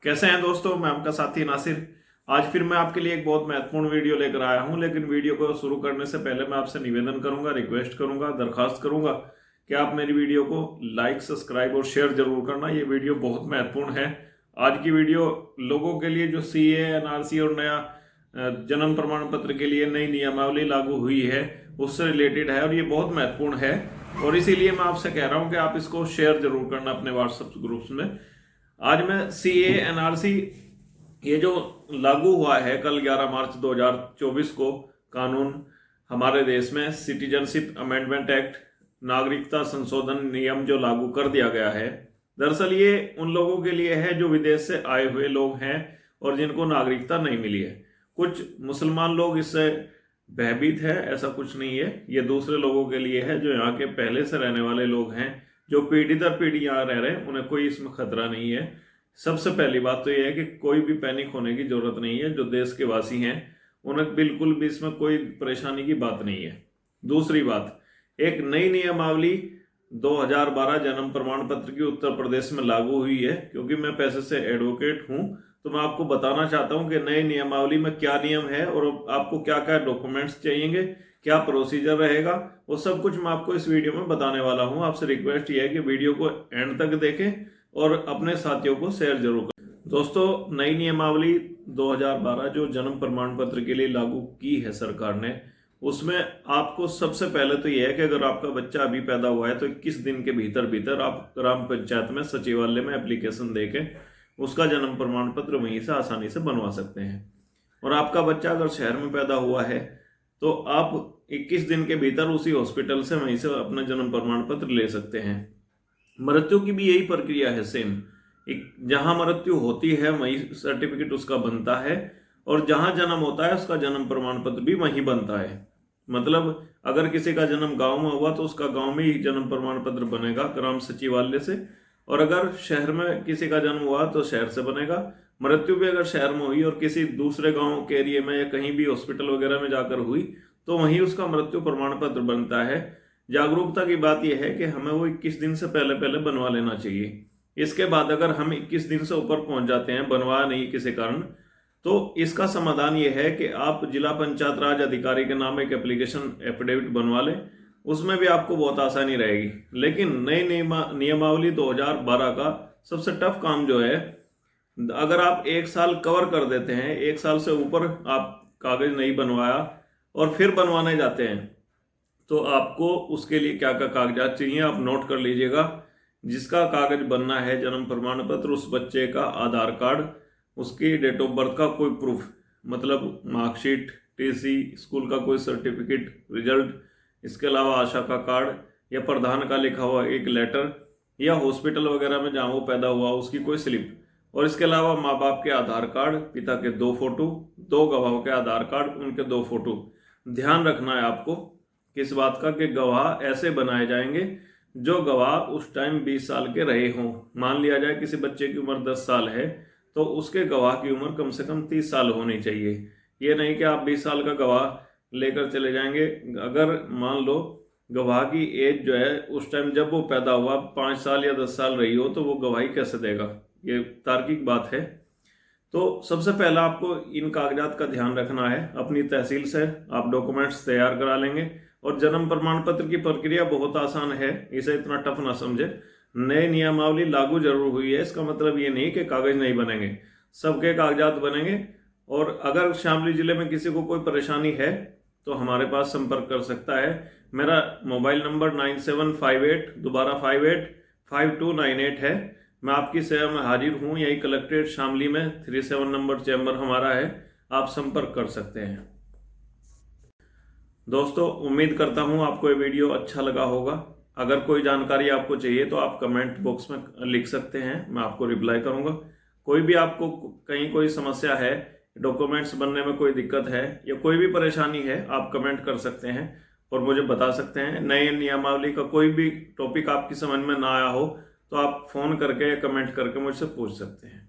कैसे हैं दोस्तों, मैं आपका साथी नासिर। आज फिर मैं आपके लिए एक बहुत महत्वपूर्ण वीडियो लेकर आया हूं। लेकिन वीडियो को शुरू करने से पहले मैं आपसे निवेदन करूंगा, रिक्वेस्ट करूंगा, दरखास्त करूंगा कि आप मेरी वीडियो को लाइक, सब्सक्राइब और शेयर जरूर करना। ये वीडियो बहुत महत्वपूर्ण है। आज की वीडियो लोगों के लिए जो सीए, एनआरसी और नया जन्म प्रमाण पत्र के लिए नई नियमावली लागू हुई है उससे रिलेटेड है और ये बहुत महत्वपूर्ण है। और इसीलिए मैं आपसे कह रहा हूं कि आप इसको शेयर जरूर करना अपने व्हाट्सएप ग्रुप्स में। आज मैं सीए, एनआरसी ये जो लागू हुआ है कल 11 मार्च 2024 को कानून हमारे देश में सिटीजनशिप अमेंडमेंट एक्ट, नागरिकता संशोधन नियम जो लागू कर दिया गया है, दरअसल ये उन लोगों के लिए है जो विदेश से आए हुए लोग हैं और जिनको नागरिकता नहीं मिली है। कुछ मुसलमान लोग इससे भयभीत है, ऐसा कुछ नहीं है। ये दूसरे लोगों के लिए है जो यहाँ के पहले से रहने वाले लोग हैं, जो पीढ़ी दर पीढ़ी यहाँ रह रहे हैं, उन्हें कोई इसमें खतरा नहीं है। सबसे पहली बात तो यह है कि कोई भी पैनिक होने की जरूरत नहीं है। जो देश के वासी हैं उन्हें बिल्कुल भी इसमें कोई परेशानी की बात नहीं है। दूसरी बात, एक नई नियमावली 2012 जन्म प्रमाण पत्र की उत्तर प्रदेश में लागू हुई है। क्योंकि मैं पैसे से एडवोकेट हूं तो मैं आपको बताना चाहता हूं कि नई नियमावली में क्या नियम है और आपको क्या क्या डॉक्यूमेंट्स चाहिएंगे, क्या प्रोसीजर रहेगा, वो सब कुछ मैं आपको इस वीडियो में बताने वाला हूं। आपसे रिक्वेस्ट ये है कि वीडियो को एंड तक देखें और अपने साथियों को शेयर जरूर करें। दोस्तों, नई नियमावली 2012 जो जन्म प्रमाण पत्र के लिए लागू की है सरकार ने, उसमें आपको सबसे पहले तो यह है कि अगर आपका बच्चा अभी पैदा हुआ है तो 21 दिन के भीतर भीतर आप ग्राम पंचायत में सचिवालय में एप्लीकेशन देके उसका जन्म प्रमाण पत्र वहीं से आसानी से बनवा सकते हैं। और आपका बच्चा अगर शहर में पैदा हुआ है तो आप 21 दिन के भीतर उसी हॉस्पिटल से वहीं से अपना जन्म प्रमाण पत्र ले सकते हैं। मृत्यु की भी यही प्रक्रिया है सेम। जहां मृत्यु होती है वहीं सर्टिफिकेट उसका बनता है और जहां जन्म होता है उसका जन्म प्रमाण पत्र भी वहीं बनता है। मतलब अगर किसी का जन्म गांव में हुआ तो उसका गांव में ही जन्म प्रमाण पत्र बनेगा ग्राम सचिवालय से, और अगर शहर में किसी का जन्म हुआ तो शहर से बनेगा। मृत्यु भी अगर शहर में हुई और किसी दूसरे गांव के एरिया में या कहीं भी हॉस्पिटल वगैरह में जाकर हुई तो वहीं उसका मृत्यु प्रमाण पत्र बनता है। जागरूकता की बात यह है कि हमें वो 21 दिन से पहले पहले बनवा लेना चाहिए। इसके बाद अगर हम 21 दिन से ऊपर पहुंच जाते हैं, बनवा नहीं किसी कारण, तो इसका समाधान ये है कि आप जिला पंचायत राज अधिकारी के नाम एक एप्लीकेशन एफिडेविट बनवा लें। उसमें भी आपको बहुत आसानी रहेगी। लेकिन नई नियमावली 2012 का सबसे टफ काम जो है, अगर आप 1 साल कवर कर देते हैं, 1 साल से ऊपर आप कागज नहीं बनवाया और फिर बनवाने जाते हैं, तो आपको उसके लिए क्या क्या कागजात चाहिए आप नोट कर लीजिएगा। जिसका कागज बनना है जन्म प्रमाण पत्र, उस बच्चे का आधार कार्ड, उसकी डेट ऑफ बर्थ का कोई प्रूफ, मतलब मार्कशीट, टीसी, स्कूल का कोई सर्टिफिकेट, रिजल्ट, इसके अलावा आशा का कार्ड या प्रधान का लिखा हुआ एक लेटर, या हॉस्पिटल वगैरह में जहाँ वो पैदा हुआ उसकी कोई स्लिप, और इसके अलावा माँ बाप के आधार कार्ड, पिता के 2 फोटो, 2 गवाहों के आधार कार्ड, उनके 2 फोटो। ध्यान रखना है आपको किस बात का कि गवाह ऐसे बनाए जाएंगे जो गवाह उस टाइम 20 साल के रहे हों। मान लिया जाए किसी बच्चे की उम्र 10 साल है तो उसके गवाह की उम्र कम से कम 30 साल होनी चाहिए। ये नहीं कि आप 20 साल का गवाह लेकर चले जाएंगे। अगर मान लो गवाह की एज जो है उस टाइम जब वो पैदा हुआ 5 साल या 10 साल रही हो तो वो गवाही कैसे देगा? ये तार्किक बात है। तो सबसे पहला आपको इन कागजात का ध्यान रखना है। अपनी तहसील से आप डॉक्यूमेंट्स तैयार करा लेंगे। और जन्म प्रमाण पत्र की प्रक्रिया बहुत आसान है, इसे इतना टफ ना समझे। नई नियमावली लागू जरूर हुई है, इसका मतलब ये नहीं कि कागज नहीं बनेंगे, सबके कागजात बनेंगे। और अगर शामली जिले में किसी को कोई परेशानी है तो हमारे पास संपर्क कर सकता है। मेरा मोबाइल नंबर 9758 दोबारा 585298 है। मैं आपकी सेवा में हाजिर हूँ। यही कलेक्ट्रेट शामली में 37 नंबर चैम्बर हमारा है, आप संपर्क कर सकते हैं। दोस्तों, उम्मीद करता हूँ आपको ये वीडियो अच्छा लगा होगा। अगर कोई जानकारी आपको चाहिए तो आप कमेंट बॉक्स में लिख सकते हैं, मैं आपको रिप्लाई करूँगा। कोई भी आपको कहीं कोई समस्या है, डॉक्यूमेंट्स बनने में कोई दिक्कत है या कोई भी परेशानी है, आप कमेंट कर सकते हैं और मुझे बता सकते हैं। नई नियमावली का कोई भी टॉपिक आपकी समझ में ना आया हो तो आप फ़ोन करके या कमेंट करके मुझसे पूछ सकते हैं।